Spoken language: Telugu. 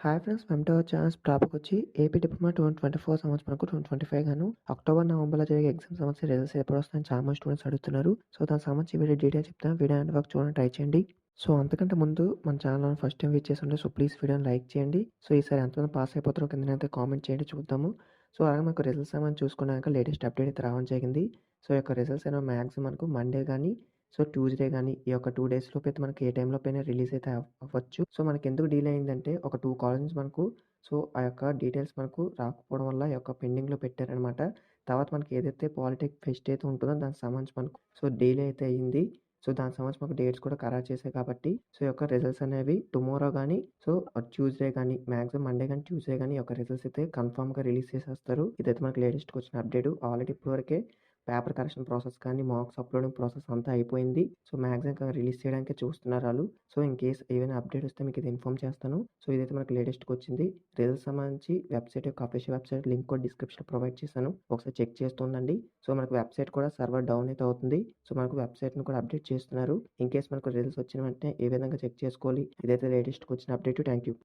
Hi friends, welcome to our channel. Topic వచ్చి ఏపీ డిప్లొమా 2024 సంవత్సరంకు 2025 గాను అక్టోబర్, నవంబర్‌లో జరిగే ఎగ్జామ్ సంబంధించిన రిజల్ట్స్ ఎప్పుడొస్తాయని చాలా మంది స్టూడెంట్స్ అడుగుతున్నారు. సో, దానికి సంబంధించి వీడియో డీటెయిల్స్ చెప్తాను. వీడియో ఎండ్ వరకు చూడండి, ట్రై చేయండి. సో, అంతకంటే ముందు మన ఛానల్‌ని ఫస్ట్ టైం విజిట్ చేస్తుంటే సో ప్లీజ్ వీడియోని లైక్ చేయండి. సో, ఈసారి ఎంతమంది పాస్ అయిపోతారో కిందనైతే కామెంట్ చేయండి, చూద్దాము. సో, అలాగే మనకు రిజల్ట్స్ సంబంధించి చూసుకున్నాక లేటెస్ట్ అప్డేట్ అయితే రావడం జరిగింది. సో, ఈ యొక్క రిజల్ట్స్ అనేవి మాక్సిమం మనకు మండే గానీ, సో ట్యూస్డే గానీ ఈ యొక్క 2 డేస్ లోపు అయితే మనకి ఏ టైంలోపైనా రిలీజ్ అయితే అవ్వచ్చు. సో, మనకెందుకు డిలే అయిందంటే ఒక 2 కాలేజెస్ మనకు సో, ఆ యొక్క డీటెయిల్స్ మనకు రాకపోవడం వల్ల ఈ యొక్క పెండింగ్‌లో పెట్టారనమాట. తర్వాత మనకి ఏదైతే పాలిటెక్ ఫెస్ట్ అయితే ఉంటుందో దానికి సంబంధించి మనకు సో డిలే అయితే అయింది. సో, దానికి సంబంధించి మాకు డేట్స్ కూడా ఖరారు చేశాయి కాబట్టి సో, ఈ యొక్క రిజల్ట్స్ అనేవి టుమారో గానీ, సో ట్యూస్డే గానీ, మాక్సిమం మండే గానీ, ట్యూస్డే గానీ ఈ యొక్క రిజల్ట్స్ అయితే కన్ఫర్మ్‌గా రిలీజ్ చేసేస్తారు. ఇదైతే మనకి లేటెస్ట్‌గా వచ్చిన అప్డేట్. ఆల్రెడీ ఇప్పటివరకే పేపర్ కరెక్షన్ ప్రాసెస్ కానీ, మార్క్స్ అప్లోడింగ్ ప్రాసెస్ అంతా అయిపోయింది. సో, మాక్సిమం ఇంకా రిలీజ్ చేయడానికే చూస్తున్నారు ఆళ్ళు. సో, ఇన్ కేస్ ఏవైనా అప్డేట్ వస్తే మీకు ఇది ఇన్ఫార్మ్ చేస్తాను. సో, ఇదైతే మనకి లేటెస్ట్‌గా వచ్చింది. రిజల్ట్స్ సంబంధించి వెబ్‌సైట్ యొక్క అఫీషియల్ వెబ్‌సైట్ లింక్ కూడా డిస్క్రిప్షన్‌లో ప్రొవైడ్ చేశాను. ఒకసారి చెక్ చేస్తూ ఉండండి. సో, మనకు వెబ్‌సైట్ కూడా సర్వర్ డౌన్ అయితే అవుతుంది. సో, మనకు వెబ్‌సైట్‌ని కూడా అప్డేట్ చేస్తున్నారు. ఇన్ కేస్ మనకు రిజల్ట్స్ వచ్చిన వెంటనే ఏ విధంగా చెక్ చేసుకోవాలి, ఇదైతే లేటెస్ట్‌గా వచ్చిన అప్డేట్. Thank you.